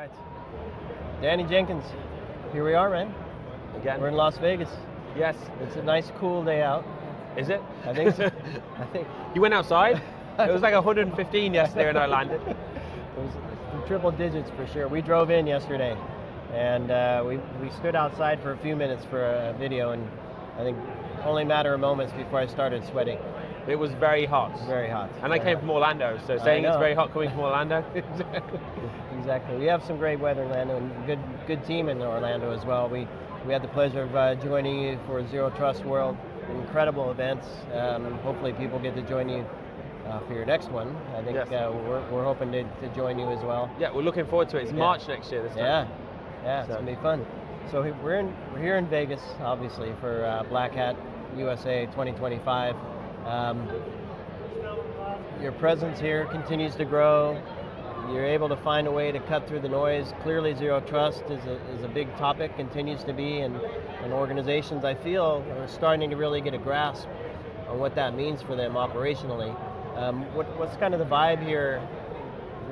right. Danny Jenkins, here we are, man. Again? We're in Las Vegas. Yes. It's a nice, cool day out. Is it? I think so. I think. You went outside? It was like 115 yesterday when I landed. It was triple digits for sure. We drove in yesterday, and we stood outside for a few minutes for a video, and I think only a matter of moments before I started sweating. It was very hot. Very hot. And I came from Orlando, so saying it's very hot coming from Orlando. Exactly. We have some great weather in Orlando, and good team in Orlando as well. We had the pleasure of joining you for Zero Trust World. Incredible events. Hopefully people get to join you for your next one. I think yes. we're hoping to join you as well. Yeah, we're looking forward to it. It's March next year this time. Yeah, it's going to be fun. So we're here in Vegas, obviously, for Black Hat USA 2025. Your presence here continues to grow. You're able to find a way to cut through the noise. Clearly Zero Trust is a big topic, continues to be, and organizations, I feel, are starting to really get a grasp on what that means for them operationally. What's kind of the vibe here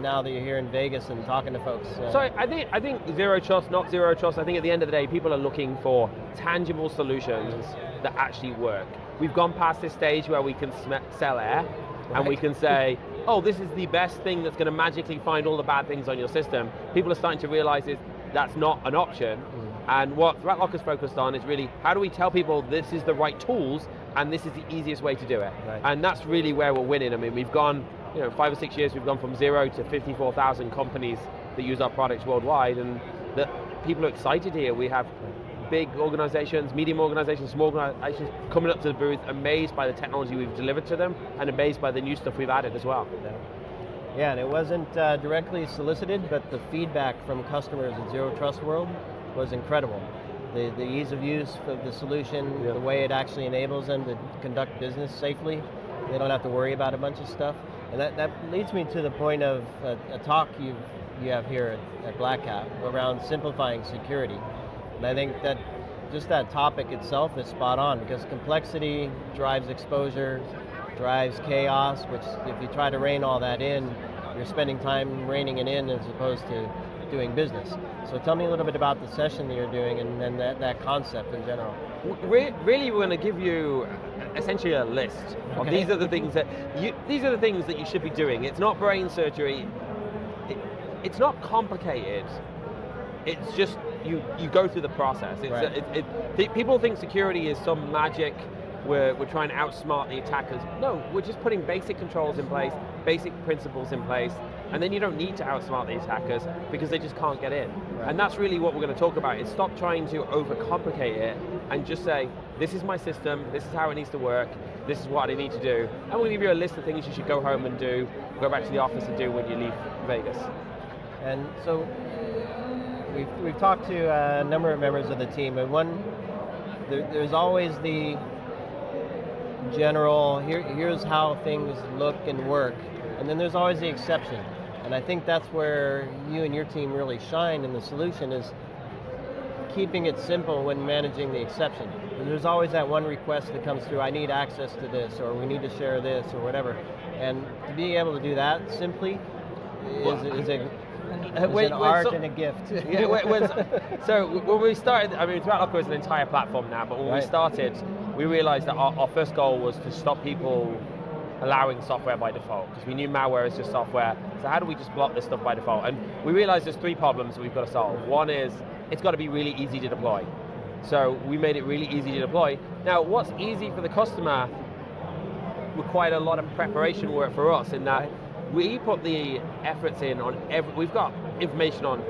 now that you're here in Vegas and talking to folks? So I think Zero Trust, not Zero Trust, I think at the end of the day, people are looking for tangible solutions that actually work. We've gone past this stage where we can sell air, and we can say, oh, this is the best thing that's going to magically find all the bad things on your system. People are starting to realize that's not an option. And what ThreatLocker's focused on is really, how do we tell people this is the right tools and this is the easiest way to do it? Right. And that's really where we're winning. I mean, we've gone, 5 or 6 years, we've gone from 0 to 54,000 companies that use our products worldwide, and that people are excited here. We have big organizations, medium organizations, small organizations coming up to the booth, amazed by the technology we've delivered to them, and amazed by the new stuff we've added as well. Yeah, and it wasn't directly solicited, but the feedback from customers at Zero Trust World was incredible. The ease of use of the solution, the way it actually enables them to conduct business safely. They don't have to worry about a bunch of stuff. And that leads me to the point of a talk you have here at Black Hat around simplifying security. And I think that just that topic itself is spot on, because complexity drives exposure, drives chaos, which if you try to rein all that in, you're spending time reining it in as opposed to doing business. So tell me a little bit about the session that you're doing and that concept in general. Really, we're going to give you essentially a list of these are the things that you should be doing. It's not brain surgery. It's not complicated. It's just you go through the process. People think security is some magic. We're trying to outsmart the attackers. No, we're just putting basic controls in place, basic principles in place, and then you don't need to outsmart the attackers because they just can't get in. Right. And that's really what we're going to talk about, is stop trying to overcomplicate it and just say, this is my system, this is how it needs to work, this is what I need to do. And we'll give you a list of things you should go home and do, go back to the office and do when you leave Vegas. And so, we've talked to a number of members of the team, and there's always the general, here's how things look and work, and then there's always the exception. And I think that's where you and your team really shine in the solution, is keeping it simple when managing the exception. There's always that one request that comes through, I need access to this, or we need to share this, or whatever. And to be able to do that simply is an art and a gift. So when we started, I mean, ThreatLocker is an entire platform now, but when we started, we realized that our first goal was to stop people allowing software by default, because we knew malware is just software. So how do we just block this stuff by default? And we realized there's 3 problems that we've got to solve. One is, it's got to be really easy to deploy. So we made it really easy to deploy. Now, what's easy for the customer required a lot of preparation work for us, in that we put the efforts in on we've got information on,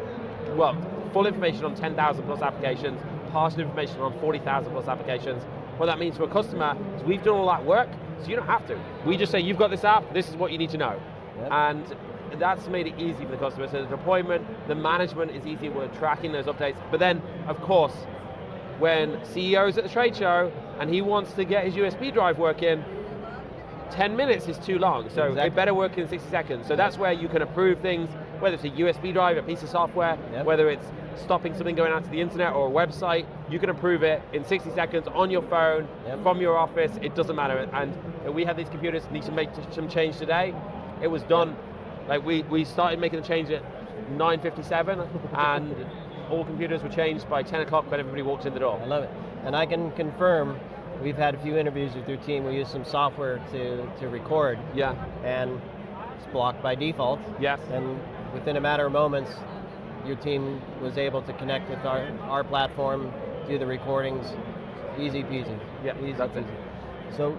full information on 10,000 plus applications, partial information on 40,000 plus applications. What that means for a customer is we've done all that work, so you don't have to. We just say, you've got this app, this is what you need to know. Yep. And that's made it easy for the customer. So the deployment, the management is easy, we're tracking those updates. But then, of course, when CEO's at the trade show and he wants to get his USB drive working, 10 minutes is too long, so it better work in 60 seconds. So that's where you can approve things, whether it's a USB drive, a piece of software, whether it's stopping something going out to the internet or a website, you can approve it in 60 seconds on your phone, from your office, it doesn't matter. And we had these computers need to make some change today. It was done, like we started making the change at 9:57, and all computers were changed by 10 o'clock when everybody walked in the door. I love it. And I can confirm, we've had a few interviews with your team. We use some software to record. Yeah. And it's blocked by default. Yes. And within a matter of moments, your team was able to connect with our platform, do the recordings, easy peasy. Yeah, easy that's peasy. it. So,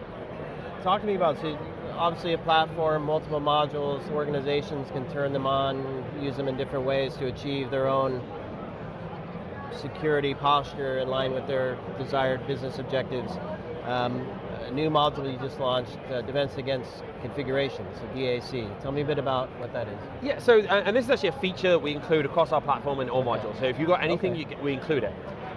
talk to me about, so obviously a platform, multiple modules, organizations can turn them on, use them in different ways to achieve their own security posture in line with their desired business objectives. A new module you just launched, Defense Against Configuration, so DAC. Tell me a bit about what that is. Yeah, so, and this is actually a feature that we include across our platform in all modules. So if you've got anything, we include it.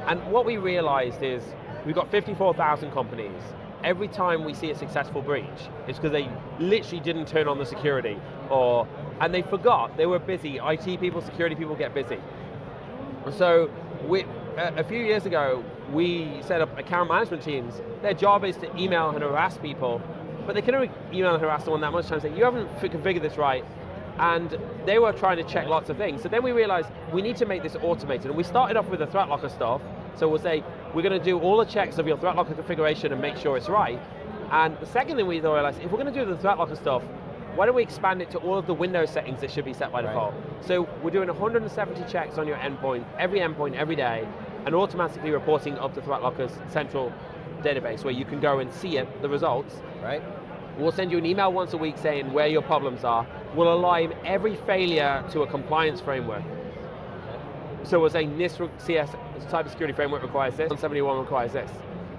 And what we realized is, we've got 54,000 companies. Every time we see a successful breach, it's because they literally didn't turn on the security, and they forgot, they were busy. IT people, security people get busy. So a few years ago, we set up account management teams. Their job is to email and harass people, but they can only email and harass someone that much time, say, you haven't configured this right, and they were trying to check lots of things. So then we realized we need to make this automated, and we started off with the ThreatLocker stuff. So we'll say, we're going to do all the checks of your ThreatLocker configuration and make sure it's right. And the second thing we realized, if we're going to do the ThreatLocker stuff, why don't we expand it to all of the Windows settings that should be set by default? So we're doing 170 checks on your endpoint every day, and automatically reporting up to ThreatLocker's central database where you can go and see the results. Right. We'll send you an email once a week saying where your problems are. We'll align every failure to a compliance framework. So we're saying this CS cybersecurity framework requires this, 171 requires this.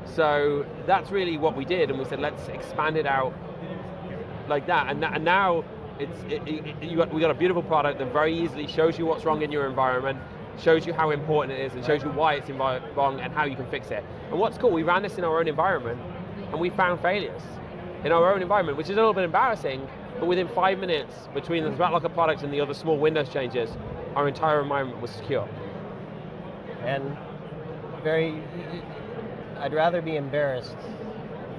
So that's really what we did, and we said let's expand it out like that. And now we got a beautiful product that very easily shows you what's wrong in your environment, shows you how important it is, and shows you why it's wrong and how you can fix it. And what's cool, we ran this in our own environment, and we found failures in our own environment, which is a little bit embarrassing, but within 5 minutes, between the ThreatLocker product and the other small Windows changes, our entire environment was secure. And I'd rather be embarrassed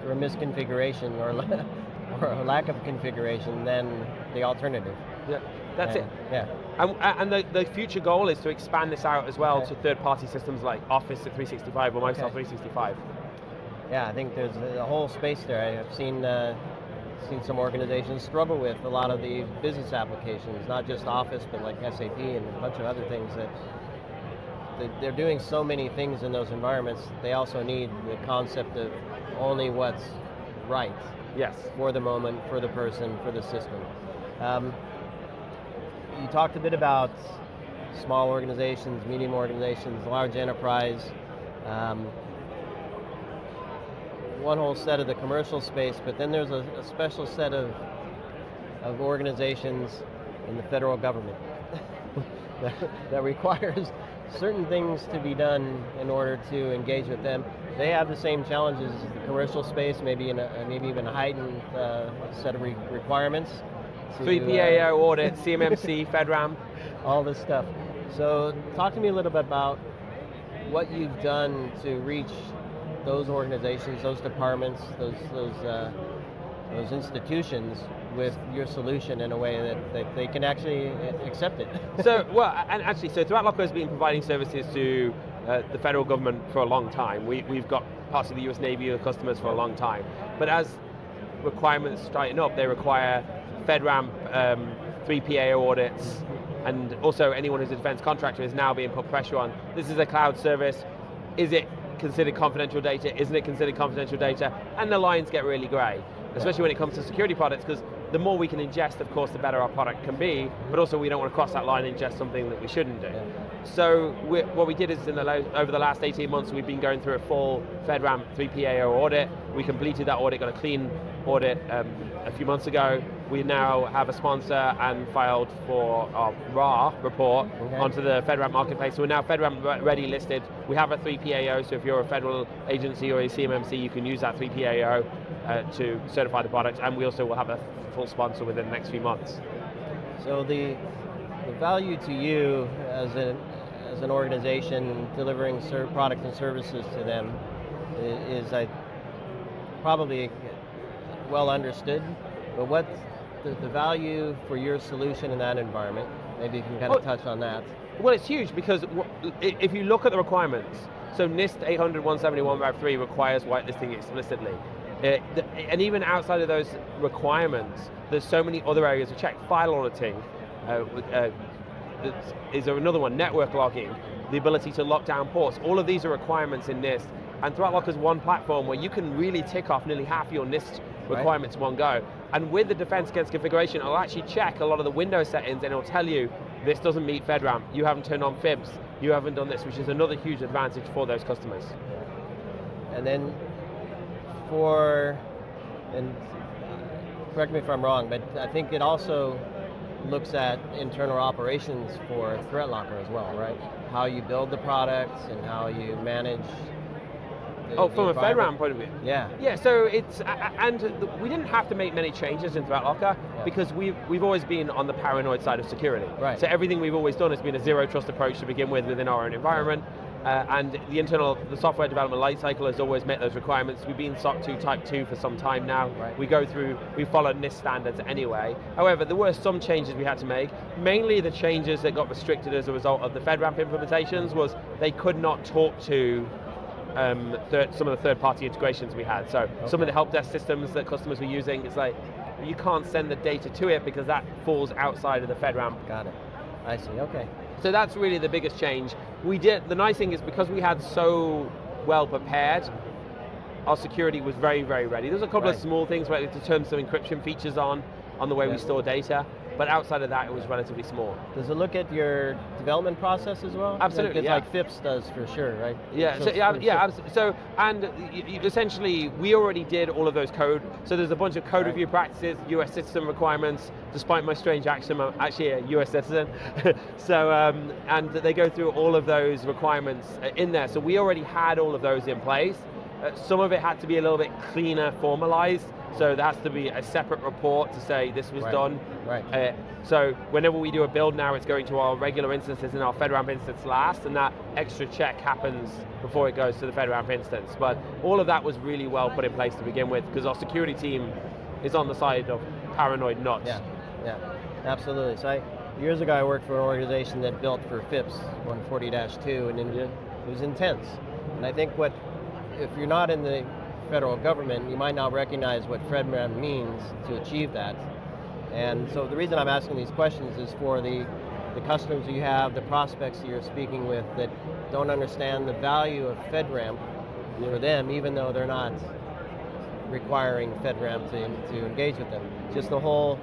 for a misconfiguration or a lack of configuration than the alternative. Yeah, that's it. Yeah. And the future goal is to expand this out as well to third-party systems like Office 365 or Microsoft 365. Yeah, I think there's a whole space there. I've seen some organizations struggle with a lot of the business applications, not just Office, but like SAP and a bunch of other things that they're doing so many things in those environments. They also need the concept of only what's right. Yes. For the moment, for the person, for the system. You talked a bit about small organizations, medium organizations, large enterprise. One whole set of the commercial space, but then there's a special set of organizations in the federal government that requires certain things to be done in order to engage with them. They have the same challenges as the commercial space, maybe even a heightened set of requirements. 3PAO audit, CMMC, FedRAMP. All this stuff. So talk to me a little bit about what you've done to reach those organizations, those departments, those institutions with your solution in a way that they can actually accept it. So ThreatLocker has been providing services to the federal government for a long time. We've got parts of the US Navy as customers for a long time. But as requirements tighten up, they require FedRAMP, 3PAO audits, and also anyone who's a defense contractor is now being put pressure on. This is a cloud service. Is it considered confidential data? Isn't it considered confidential data? And the lines get really gray, especially when it comes to security products, because the more we can ingest, of course, the better our product can be, but also we don't want to cross that line and ingest something that we shouldn't do. So what we did is over the last 18 months, we've been going through a full FedRAMP 3PAO audit. We completed that audit, got a clean audit a few months ago. We now have a sponsor and filed for our RA report onto the FedRAMP marketplace. So we're now FedRAMP ready listed. We have a 3PAO, so if you're a federal agency or a CMMC, you can use that 3PAO to certify the product, and we also will have a full sponsor within the next few months. So the value to you as an organization delivering products and services to them is probably well understood, but what's the value for your solution in that environment? Maybe you can kind of touch on that. Well, it's huge because if you look at the requirements, so NIST 800-171-3 requires whitelisting explicitly. And even outside of those requirements, there's so many other areas to check. File auditing is another one, network logging, the ability to lock down ports. All of these are requirements in NIST. And ThreatLocker is one platform where you can really tick off nearly half your NIST requirements in one go. And with the defense against configuration, it'll actually check a lot of the Windows settings and it'll tell you, this doesn't meet FedRAMP, you haven't turned on FIBs, you haven't done this, which is another huge advantage for those customers. And then and correct me if I'm wrong, but I think it also looks at internal operations for ThreatLocker as well, right? How you build the products and how you manage from a FedRAMP point of view? Yeah. Yeah, so it's, and we didn't have to make many changes in ThreatLocker because we've always been on the paranoid side of security. Right. So everything we've always done has been a zero trust approach to begin with within our own environment. And the software development lifecycle has always met those requirements. We've been SOC 2 Type 2 for some time now. Right. We followed NIST standards anyway. However, there were some changes we had to make. Mainly the changes that got restricted as a result of the FedRAMP implementations was they could not talk to some of the third-party integrations we had. So some of the help desk systems that customers were using, it's like, you can't send the data to it because that falls outside of the FedRAMP. Got it. I see, okay. So that's really the biggest change. The nice thing is because we had so well prepared, our security was very, very ready. There's a couple of small things where to turn some encryption features on the way we store data, but outside of that, it was relatively small. Does it look at your development process as well? Absolutely, it's like FIPS does for sure, right? Yeah, essentially, we already did all of those code. So there's a bunch of code review practices, US citizen requirements. Despite my strange accent, I'm actually a US citizen. So, and they go through all of those requirements in there. So we already had all of those in place. Some of it had to be a little bit cleaner, formalized. So there has to be a separate report to say this was done. Right. So whenever we do a build now, it's going to our regular instances and our FedRAMP instance last, and that extra check happens before it goes to the FedRAMP instance. But all of that was really well put in place to begin with, because our security team is on the side of paranoid nuts. Yeah, absolutely. So years ago, I worked for an organization that built for FIPS 140-2, and it was intense. And I think if you're not in the federal government, you might not recognize what FedRAMP means to achieve that. And so the reason I'm asking these questions is for the customers you have, the prospects that you're speaking with that don't understand the value of FedRAMP for them, even though they're not requiring FedRAMP to engage with them. Just the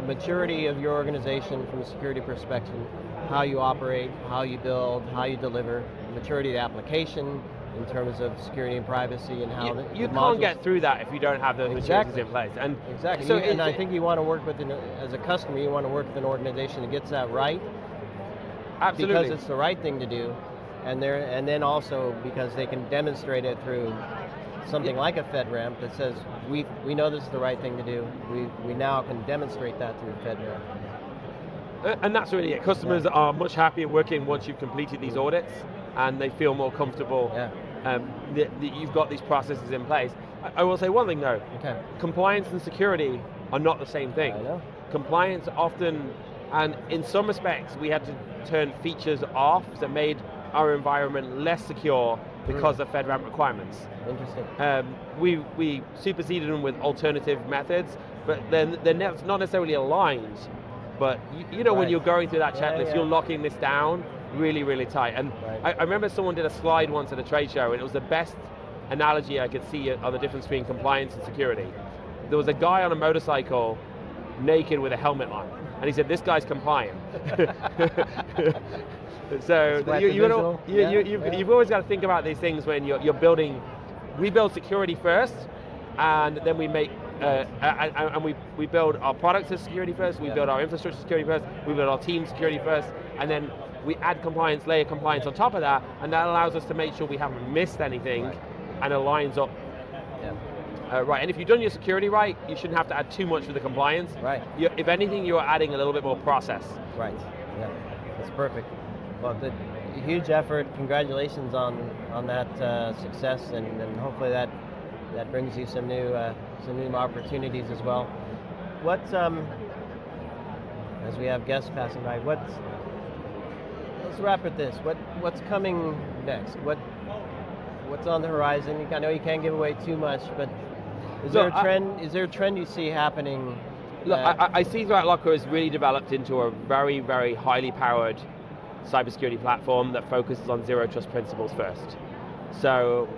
maturity of your organization from a security perspective, how you operate, how you build, how you deliver, the maturity of the application, in terms of security and privacy and how you can't get through that if you don't have those maturities in place. And exactly. So I think you want to work with, as a customer, you want to work with an organization that gets that right. Absolutely. Because it's the right thing to do, and then also because they can demonstrate it through something like a FedRAMP that says we know this is the right thing to do. We now can demonstrate that through FedRAMP. And that's really it. Customers are much happier working once you've completed these audits, and they feel more comfortable that you've got these processes in place. I will say one thing though, compliance and security are not the same thing. I know. Compliance often, and in some respects, we had to turn features off that made our environment less secure because of FedRAMP requirements. Interesting. We superseded them with alternative methods, but they're not necessarily aligned. But you know when you're going through that checklist, you're locking this down really, really tight. And I remember someone did a slide once at a trade show, and it was the best analogy I could see of the difference between compliance and security. There was a guy on a motorcycle naked with a helmet on, and he said, this guy's compliant. So you've always got to think about these things when you're building. We build security first, and then we make and we build our products as security first, we build our infrastructure security first, we build our team security first, and then we add compliance, layer compliance on top of that, and that allows us to make sure we haven't missed anything and it lines up. Right, and if you've done your security right, you shouldn't have to add too much for the compliance. Right. If anything, you're adding a little bit more process. Right, yeah, that's perfect. Well, the huge effort, congratulations on that success, and hopefully that brings you some new opportunities as well. What as we have guests passing by. Let's wrap with this. What's coming next? What's on the horizon? I know you can't give away too much, but is there a trend? Is there a trend you see happening? Look, I see ThreatLocker has really developed into a very, very highly powered cybersecurity platform that focuses on zero trust principles first. So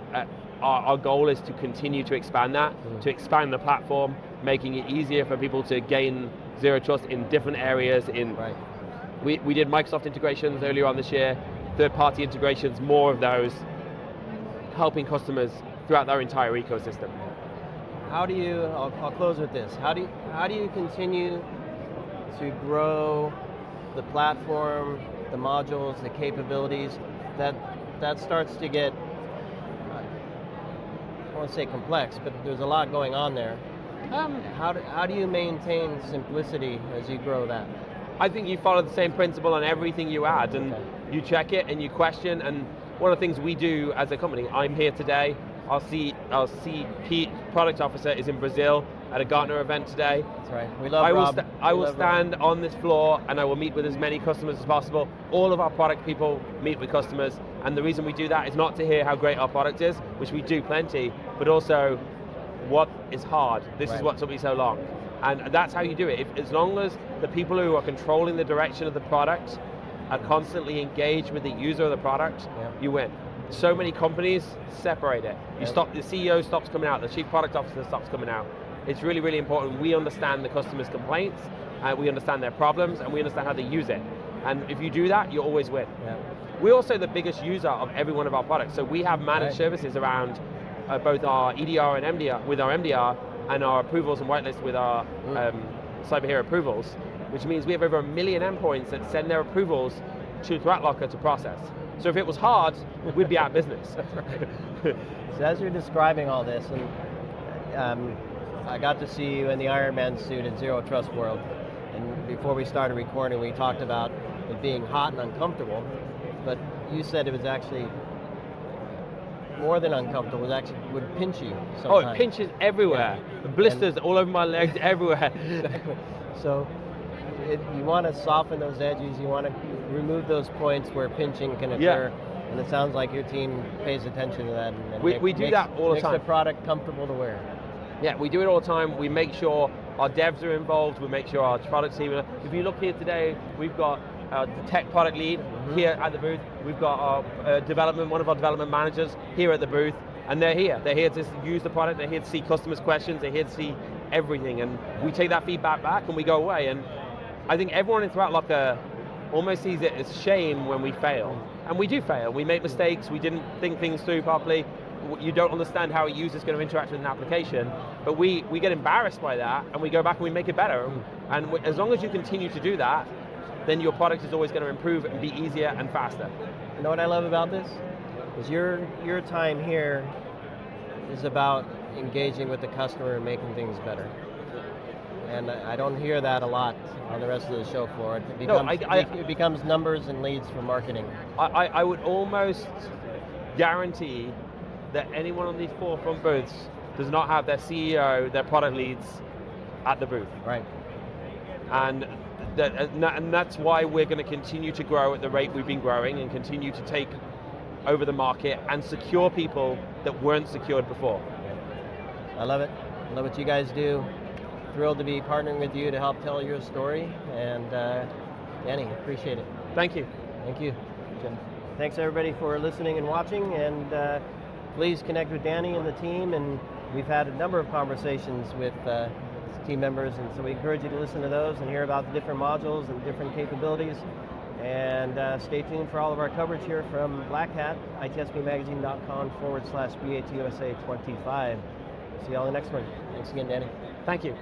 our goal is to continue to expand that, to expand the platform, making it easier for people to gain zero trust in different areas. We did Microsoft integrations earlier on this year, third-party integrations, more of those, helping customers throughout their entire ecosystem. How do you, I'll close with this, how do you continue to grow the platform, the modules, the capabilities, that starts to get, I won't say complex, but there's a lot going on there. How do you maintain simplicity as you grow that? I think you follow the same principle on everything you add, and you check it and you question, and one of the things we do as a company, I'm here today, our CP product officer is in Brazil at a Gartner event today. That's right, we love Rob. I will stand on this floor and I will meet with as many customers as possible. All of our product people meet with customers, and the reason we do that is not to hear how great our product is, which we do plenty, but also what is hard. This is what took me so long. And that's how you do it. As long as the people who are controlling the direction of the product are constantly engaged with the user of the product, you win. So many companies separate it. The CEO stops coming out, the chief product officer stops coming out. It's really, really important. We understand the customer's complaints, and we understand their problems, and we understand how they use it. And if you do that, you always win. We're also the biggest user of every one of our products. So we have managed services around both our EDR and MDR, with our MDR, and our approvals and whitelist with our Cyber Hero approvals, which means we have over 1 million endpoints that send their approvals to ThreatLocker to process. So if it was hard, we'd be out of business. So as you're describing all this, and I got to see you in the Iron Man suit at Zero Trust World, and before we started recording, we talked about it being hot and uncomfortable, but you said it was actually more than uncomfortable, it actually would pinch you sometimes. Oh, it pinches everywhere. Blisters all over my legs, everywhere. So you want to soften those edges, you want to remove those points where pinching can occur, and it sounds like your team pays attention to that. And we do that all the time. Makes the product comfortable to wear. Yeah, we do it all the time. We make sure our devs are involved, we make sure our product team, if you look here today, we've got the tech product lead here at the booth. We've got our one of our development managers here at the booth, and they're here. They're here to use the product, they're here to see customers' questions, they're here to see everything, and we take that feedback back and we go away. And I think everyone in ThreatLocker almost sees it as shame when we fail. And we do fail, we make mistakes, we didn't think things through properly, you don't understand how a user's going to interact with an application, but we get embarrassed by that, and we go back and we make it better. And as long as you continue to do that, then your product is always going to improve and be easier and faster. You know what I love about this? Is your time here is about engaging with the customer and making things better. And I don't hear that a lot on the rest of the show floor. It becomes numbers and leads for marketing. I would almost guarantee that anyone on these forefront booths does not have their CEO, their product leads at the booth. Right. And that's why we're going to continue to grow at the rate we've been growing and continue to take over the market and secure people that weren't secured before. I love it. I love what you guys do. Thrilled to be partnering with you to help tell your story. And Danny, appreciate it. Thank you. Thank you, Jim. Thanks everybody for listening and watching, and please connect with Danny and the team, and we've had a number of conversations with team members, and so we encourage you to listen to those and hear about the different modules and different capabilities. And stay tuned for all of our coverage here from Black Hat, itsbmagazine.com/BATUSA25. See you all in the next one. Thanks again, Danny. Thank you.